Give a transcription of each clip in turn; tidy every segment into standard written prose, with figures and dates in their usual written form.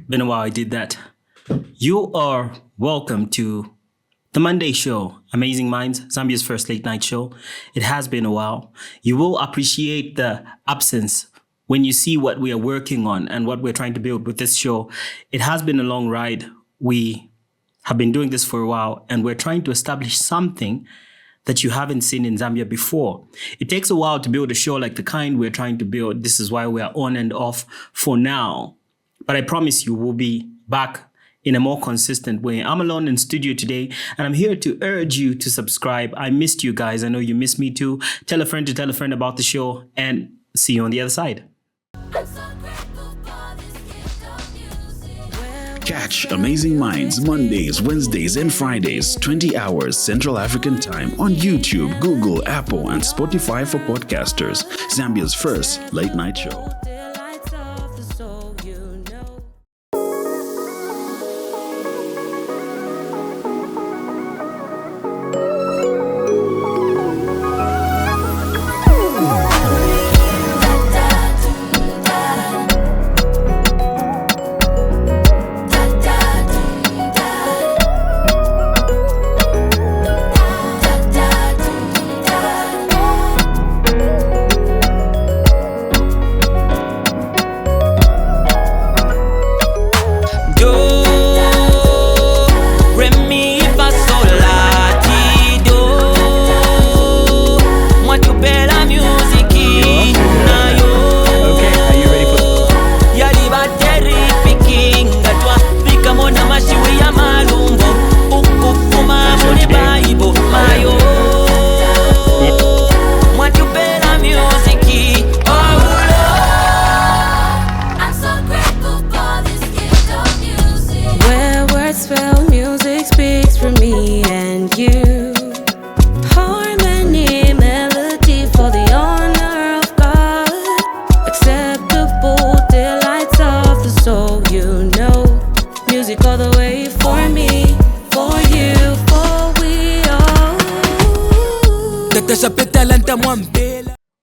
Been a while I did that. You are welcome to the Monday show, Amazing Minds, Zambia's first late night show. It has been a while. You will appreciate the absence when you see what we are working on and what we're trying to build with this show. It has been a long ride. We have been doing this for a while, and we're trying to establish something that you haven't seen in Zambia before. It takes a while to build a show like the kind we're trying to build. This is why we are on and off for now. But I promise you we'll be back in a more consistent way. I'm alone in studio today, and I'm here to urge you to subscribe. I missed you guys. I know you missed me too. Tell a friend to tell a friend about the show, and see you on the other side. Catch Amazing Minds Mondays, Wednesdays, and Fridays, 20 hours Central African Time on YouTube, Google, Apple, and Spotify for podcasters. Zambia's first late night show.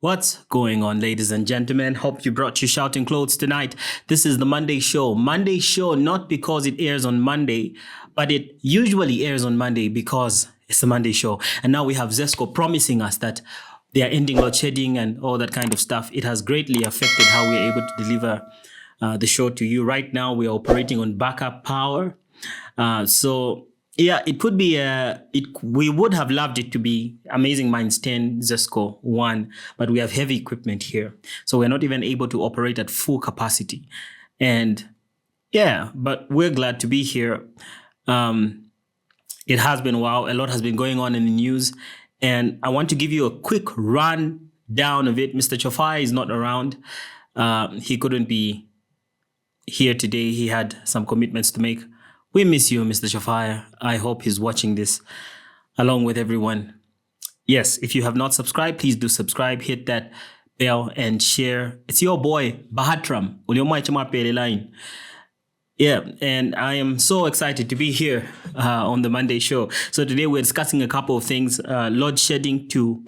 What's going on, ladies and gentlemen? Hope you brought your shouting clothes tonight. This is the Monday show. Monday show, not because it airs on Monday, but it usually airs on Monday because it's the Monday show. And now we have Zesco promising us that they are ending load shedding and all that kind of stuff. It has greatly affected how we're able to deliver the show to you. Right now, we're operating on backup power. Yeah, it could be, we would have loved it to be Amazing Minds 10, Zesco 1, but we have heavy equipment here. So we're not even able to operate at full capacity. And yeah, but we're glad to be here. It has been a while. A lot has been going on in the news. And I want to give you a quick rundown of it. Mr. Chofai is not around. He couldn't be here today. He had some commitments to make. We miss you, Mr. Shafaya. I hope he's watching this along with everyone. Yes, if you have not subscribed, please do subscribe. Hit that bell and share. It's your boy, Bahatram. Yeah, and I am so excited to be here on the Monday show. So today we're discussing a couple of things. Load shedding to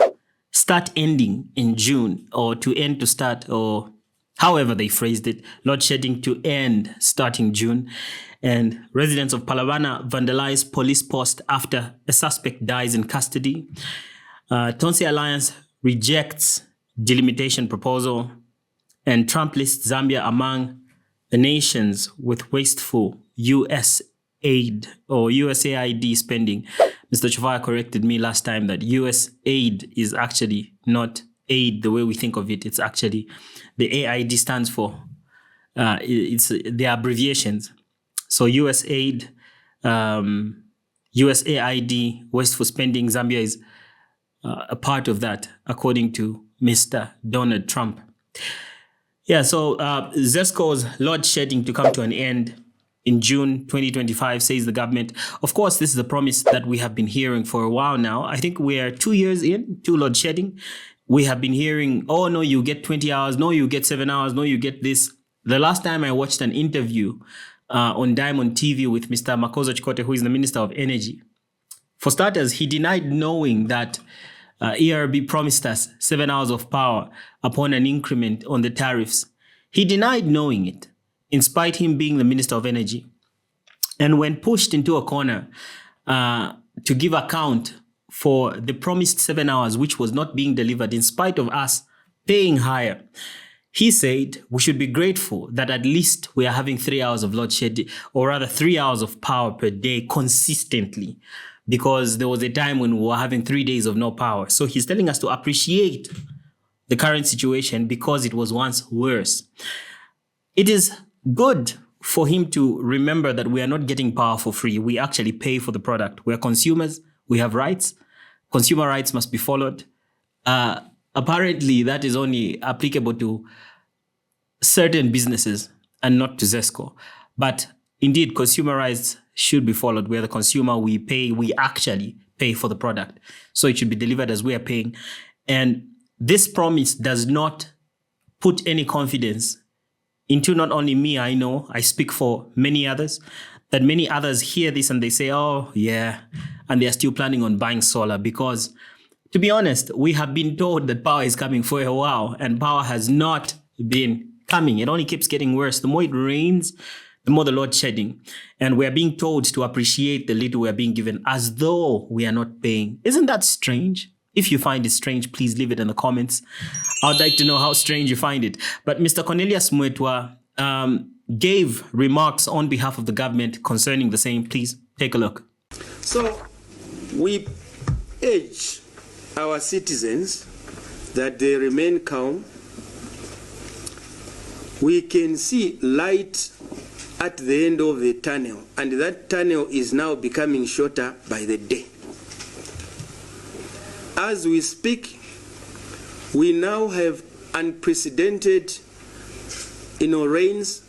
start ending in June, or to end to start, or however they phrased it. Load shedding to end starting June. And residents of Palavana vandalize police post after a suspect dies in custody. Tonse Alliance rejects delimitation proposal. And Trump lists Zambia among the nations with wasteful US aid or USAID spending. Mr. Chavaya corrected me last time that US aid is actually not aid the way we think of it. It's actually, the AID stands for, it's the abbreviations. So USAID, USAID, wasteful spending, Zambia is a part of that, according to Mr. Donald Trump. Yeah, so ZESCO's load shedding to come to an end in June 2025, says the government. Of course, this is a promise that we have been hearing for a while now. I think we are 2 years in to load shedding. We have been hearing, oh, no, you get 20 hours. No, you get 7 hours. No, you get this. The last time I watched an interview on Diamond TV with Mr. Makozo Chikote, who is the Minister of Energy. For starters, he denied knowing that ERB promised us 7 hours of power upon an increment on the tariffs. He denied knowing it. in spite him being the Minister of Energy. And when pushed into a corner to give account for the promised 7 hours, which was not being delivered in spite of us paying higher, he said we should be grateful that at least we are having 3 hours of load shedding, or rather 3 hours of power per day consistently, because there was a time when we were having 3 days of no power. So he's telling us to appreciate the current situation because it was once worse. It is good for him to remember that we are not getting power for free. We actually pay for the product. We are consumers. We have rights. Consumer rights must be followed. Apparently, that is only applicable to certain businesses and not to ZESCO. But indeed, consumer rights should be followed. We are the consumer. We pay. We actually pay for the product. So it should be delivered as we are paying. And this promise does not put any confidence into not only me, I know, I speak for many others, that many others hear this and they say, oh, yeah, and they're still planning on buying solar because, to be honest, we have been told that power is coming for a while and power has not been coming. It only keeps getting worse. The more it rains, the more the load shedding. And we're being told to appreciate the little we're being given as though we are not paying. Isn't that strange? If you find it strange, please leave it in the comments. I'd like to know how strange you find it. But Mr. Cornelius Mwetwa gave remarks on behalf of the government concerning the same. Please take a look. So we urge our citizens that they remain calm. We can see light at the end of the tunnel, and that tunnel is now becoming shorter by the day. As we speak, we now have unprecedented, rains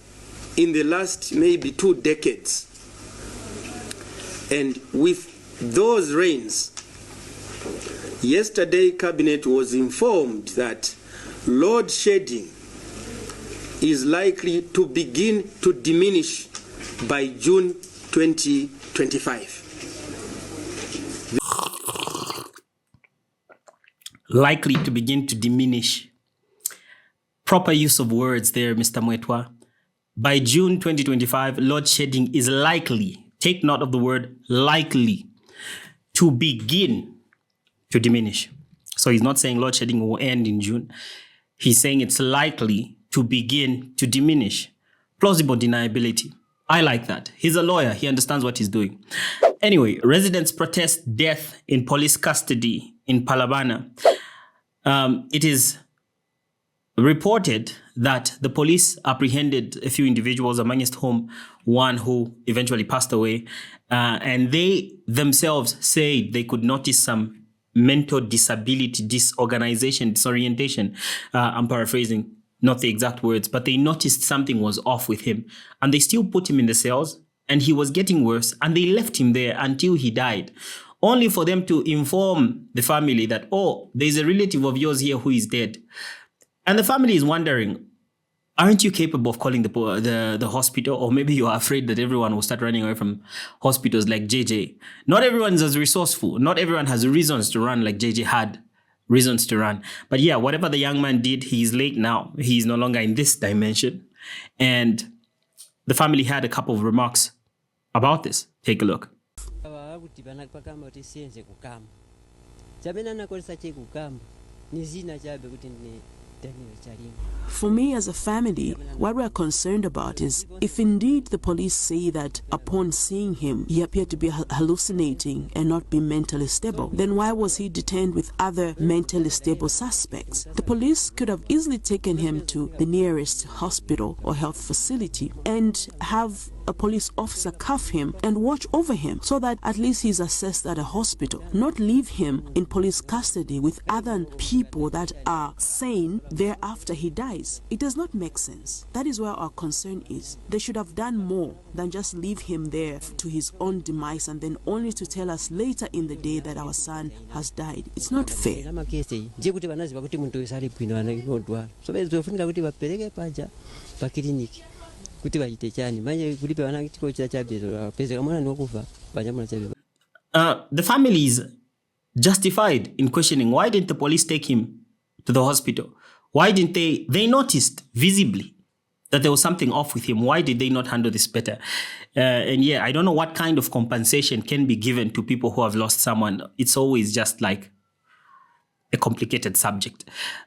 in the last maybe 2 decades. And with those rains, yesterday Cabinet was informed that load shedding is likely to begin to diminish by June 2025. Likely to begin to diminish. Proper use of words there, Mr. Mwetwa. By June 2025, load shedding is likely, take note of the word likely, to begin to diminish. So he's not saying load shedding will end in June. He's saying it's likely to begin to diminish. Plausible deniability. I like that. He's a lawyer. He understands what he's doing. Anyway, residents protest death in police custody in Palabana. It is reported that the police apprehended a few individuals, amongst whom one who eventually passed away. And they themselves said they could notice some mental disability, disorganization, disorientation. I'm paraphrasing, not the exact words, but they noticed something was off with him. And they still put him in the cells, and he was getting worse, and they left him there until he died. Only for them to inform the family that, oh, there's a relative of yours here who is dead. And the family is wondering, aren't you capable of calling the hospital? Or maybe you are afraid that everyone will start running away from hospitals like JJ. Not everyone is as resourceful. Not everyone has reasons to run like JJ had reasons to run. But yeah, whatever the young man did, he's late now. He's no longer in this dimension. And the family had a couple of remarks about this. Take a look. For me as a family, what we're concerned about is if indeed the police say that upon seeing him, he appeared to be hallucinating and not be mentally stable, then why was he detained with other mentally stable suspects? The police could have easily taken him to the nearest hospital or health facility and have a police officer cuff him and watch over him so that at least he's assessed at a hospital, not leave him in police custody with other people that are sane thereafter he dies. It does not make sense. That is where our concern is. They should have done more than just leave him there to his own demise and then only to tell us later in the day that our son has died. It's not fair. The family is justified in questioning, why didn't the police take him to the hospital? Why didn't they noticed visibly that there was something off with him. Why did they not handle this better? And yeah, I don't know what kind of compensation can be given to people who have lost someone. It's always just like a complicated subject.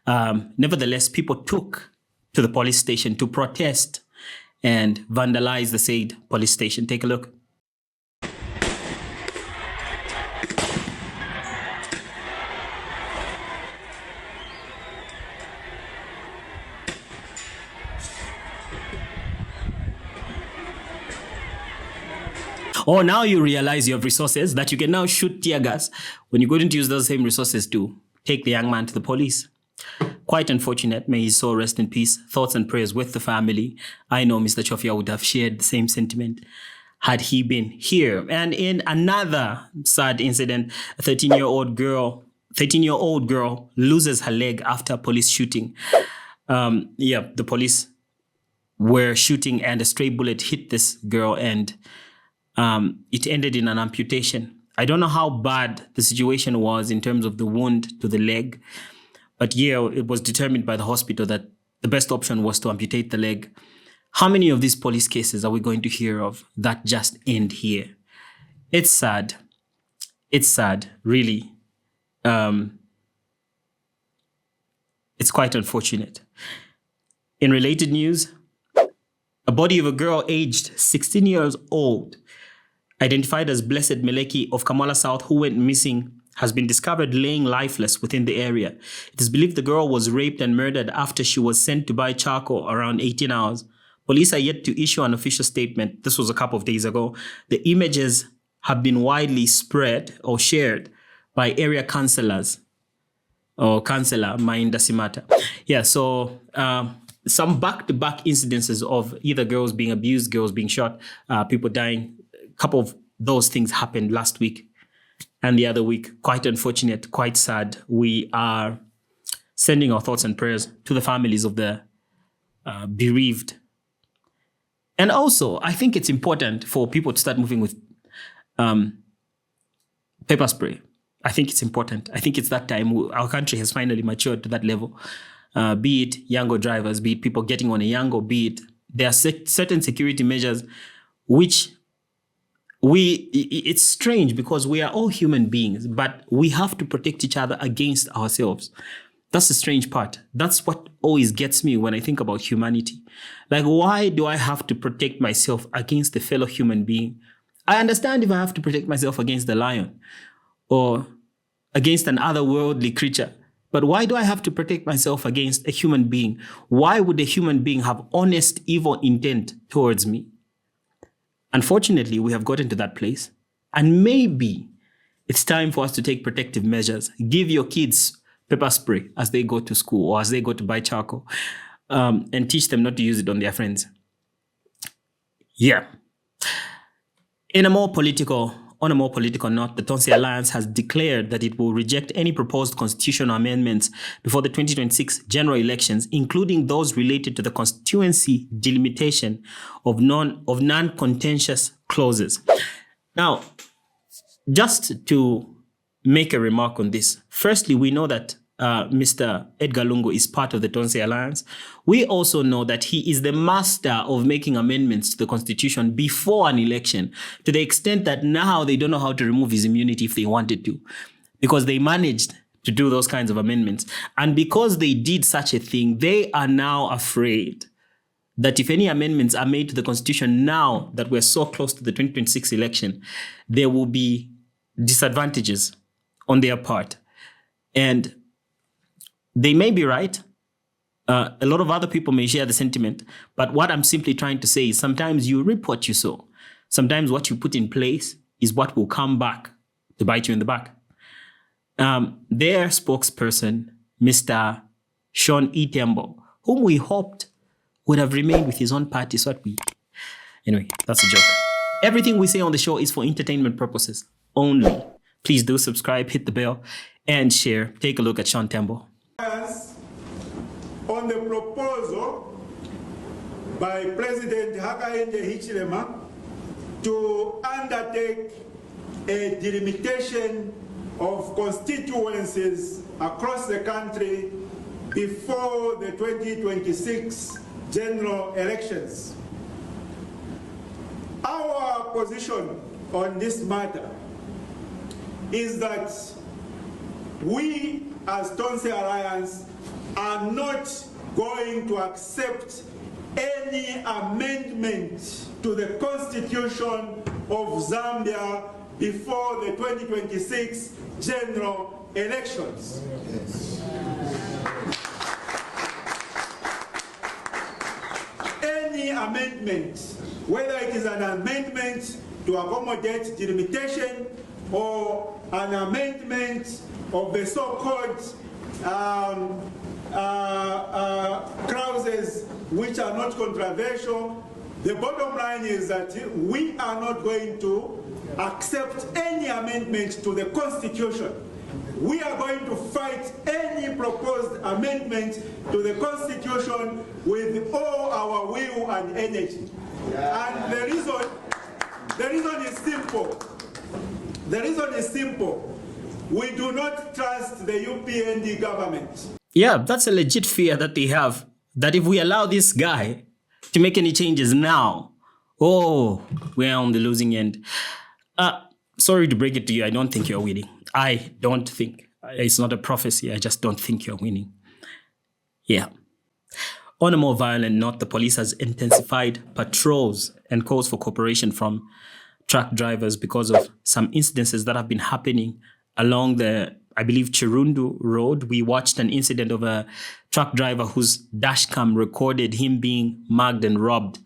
Nevertheless, people took to the police station to protest and vandalize the said police station. Take a look. Oh, now you realize you have resources that you can now shoot tear gas when you couldn't use those same resources to take the young man to the police. Quite unfortunate. May his soul rest in peace. Thoughts and prayers with the family. I know Mr. Chofia would have shared the same sentiment had he been here. And in another sad incident, a 13-year-old girl loses her leg after a police shooting. The police were shooting and a stray bullet hit this girl and it ended in an amputation. I don't know how bad the situation was in terms of the wound to the leg, but yeah, it was determined by the hospital that the best option was to amputate the leg. How many of these police cases are we going to hear of that just end here? It's sad. It's sad, really. It's quite unfortunate. In related news, a body of a girl aged 16 years old, identified as Blessed Meleki of Kamala South, who went missing, has been discovered laying lifeless within the area. It is believed the girl was raped and murdered after she was sent to buy charcoal around 18 hours. Police are yet to issue an official statement. This was a couple of days ago. The images have been widely spread or shared by area councillors or councillor Mainda Simata. Yeah, so some back-to-back incidences of either girls being abused, girls being shot, people dying. A couple of those things happened last week and the other week. Quite unfortunate, quite sad. We are sending our thoughts and prayers to the families of the bereaved. And also, I think it's important for people to start moving with pepper spray. I think it's important. I think it's that time. Our country has finally matured to that level. Be it younger drivers, be it people getting on a Yango, be it there are certain security measures which it's strange because we are all human beings, but we have to protect each other against ourselves. That's the strange part. That's what always gets me when I think about humanity. Like, why do I have to protect myself against a fellow human being? I understand if I have to protect myself against the lion or against an otherworldly creature, but why do I have to protect myself against a human being? Why would a human being have honest, evil intent towards me? Unfortunately, we have gotten to that place, and maybe it's time for us to take protective measures. Give your kids pepper spray as they go to school or as they go to buy charcoal, and teach them not to use it on their friends. Yeah. On a more political note, the Tonse Alliance has declared that it will reject any proposed constitutional amendments before the 2026 general elections, including those related to the constituency delimitation of non-contentious clauses. Now, just to make a remark on this, firstly, we know that Mr. Edgar Lungu is part of the Tonse Alliance. We also know that he is the master of making amendments to the constitution before an election, to the extent that now they don't know how to remove his immunity if they wanted to, because they managed to do those kinds of amendments. And because they did such a thing, they are now afraid that if any amendments are made to the constitution now that we're so close to the 2026 election, there will be disadvantages on their part. And they may be right. A lot of other people may share the sentiment. But what I'm simply trying to say is sometimes you reap what you sow. Sometimes what you put in place is what will come back to bite you in the back. Their spokesperson, Mr. Sean Itembo, whom we hoped would have remained with his own party. Anyway, that's a joke. Everything we say on the show is for entertainment purposes only. Please do subscribe, hit the bell, and share. Take a look at Sean Tembo. On the proposal by President Hakainde Hichilema to undertake a delimitation of constituencies across the country before the 2026 general elections. Our position on this matter is that we as Tonse Alliance are not going to accept any amendment to the Constitution of Zambia before the 2026 general elections. Any amendment, whether it is an amendment to accommodate delimitation or an amendment of the so-called clauses which are not controversial, the bottom line is that we are not going to accept any amendment to the Constitution. We are going to fight any proposed amendment to the Constitution with all our will and energy. And the reason is simple. The reason is simple. We do not trust the UPND government. Yeah, that's a legit fear that they have, that if we allow this guy to make any changes now, oh, we're on the losing end. Sorry to break it to you, I don't think you're winning. I don't think. It's not a prophecy, I just don't think you're winning. Yeah. On a more violent note, the police has intensified patrols and calls for cooperation from truck drivers because of some incidences that have been happening along the, I believe, Chirundu Road. We watched an incident of a truck driver whose dashcam recorded him being mugged and robbed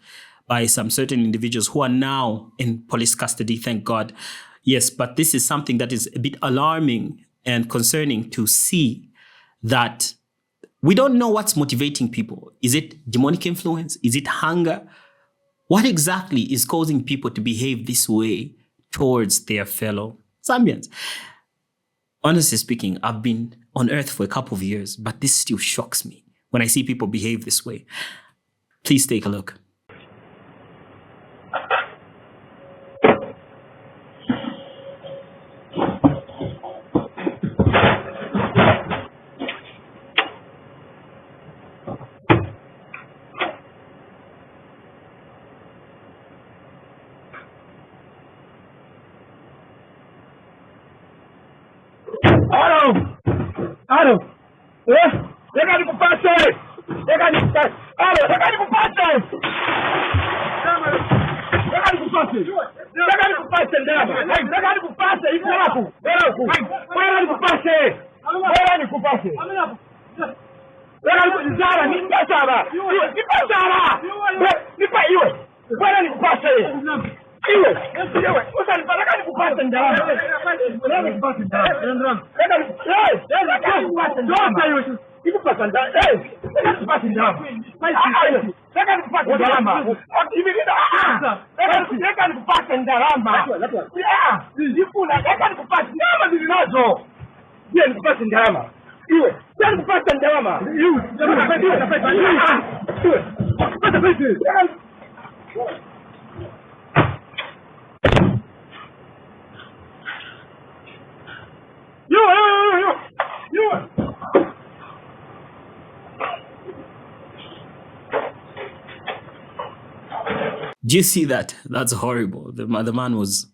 by some certain individuals who are now in police custody, thank God. Yes, but this is something that is a bit alarming and concerning to see that we don't know what's motivating people. Is it demonic influence? Is it hunger? What exactly is causing people to behave this way towards their fellow Zambians? Honestly speaking, I've been on earth for a couple of years, but this still shocks me when I see people behave this way. Please take a look. Do you see that? That's horrible. The man was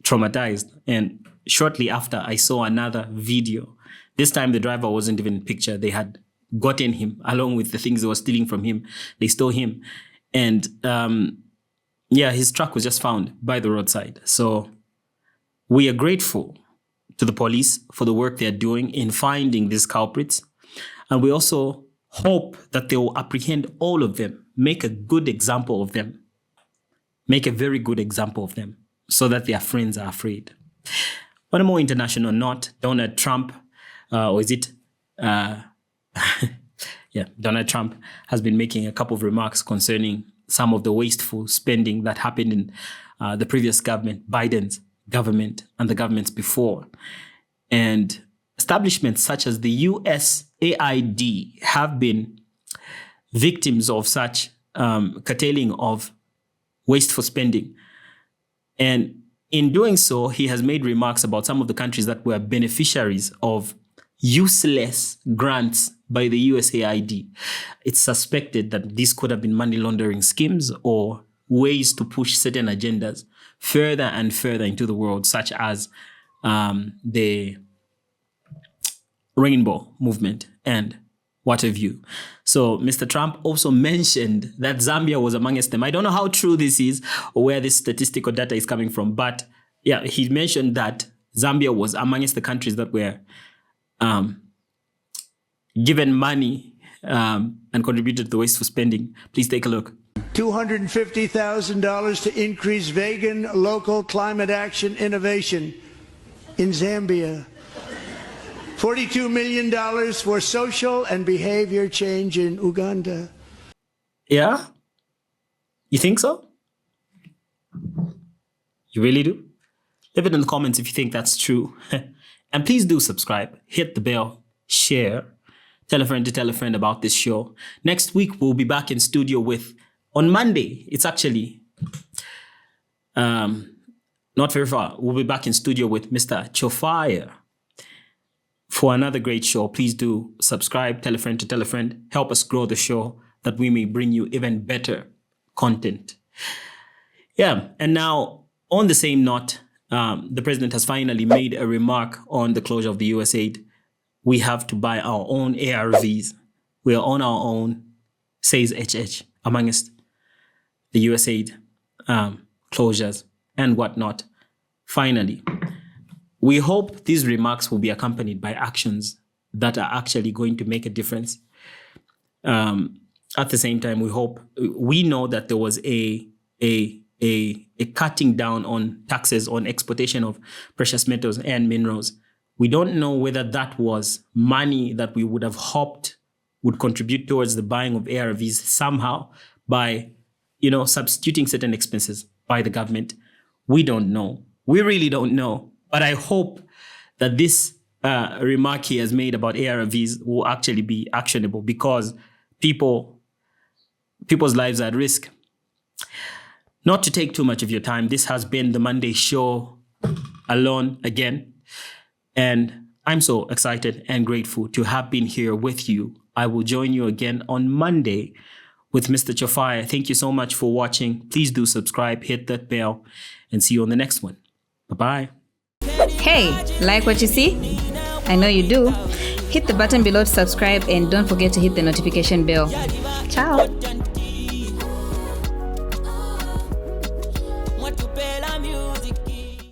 traumatized. And shortly after, I saw another video. This time, the driver wasn't even in the picture. They had gotten him along with the things they were stealing from him. They stole him. And his truck was just found by the roadside. So we are grateful to the police for the work they're doing in finding these culprits. And we also hope that they will apprehend all of them, make a good example of them. Make a very good example of them so that their friends are afraid. On a more international note, Donald Trump, Donald Trump has been making a couple of remarks concerning some of the wasteful spending that happened in the previous government, Biden's government and the governments before. And establishments such as the USAID have been victims of such curtailing of wasteful spending. And in doing so, he has made remarks about some of the countries that were beneficiaries of useless grants by the USAID. It's suspected that these could have been money laundering schemes or ways to push certain agendas further and further into the world, such as the rainbow movement and what have you. So Mr. Trump also mentioned that Zambia was amongst them. I don't know how true this is or where this statistical data is coming from, but yeah, he mentioned that Zambia was amongst the countries that were given money and contributed to the wasteful spending. Please take a look. $250,000 to increase vegan local climate action innovation in Zambia. $42 million for social and behavior change in Uganda. Yeah? You think so? You really do? Leave it in the comments if you think that's true. And please do subscribe, hit the bell, share, tell a friend about this show. Next week, we'll be back in studio with, on Monday, it's actually not very far. We'll be back in studio with Mr. Chofire for another great show. Please do subscribe, tell a friend, help us grow the show that we may bring you even better content. Yeah, and now on the same note, the president has finally made a remark on the closure of the USAID. We have to buy our own ARVs. We are on our own, says HH, amongst the USAID closures and whatnot. Finally, we hope these remarks will be accompanied by actions that are actually going to make a difference. At the same time, we know that there was a cutting down on taxes on exportation of precious metals and minerals. We don't know whether that was money that we would have hoped would contribute towards the buying of ARVs somehow by, substituting certain expenses by the government. We don't know. We really don't know. But I hope that this remark he has made about ARVs will actually be actionable because people's lives are at risk. Not to take too much of your time, this has been the Monday show alone again. And I'm so excited and grateful to have been here with you. I will join you again on Monday with Mr. Chofire. Thank you so much for watching. Please do subscribe, hit that bell, and see you on the next one. Bye-bye. Hey, like what you see? I know you do. Hit the button below to subscribe and don't forget to hit the notification bell. Ciao.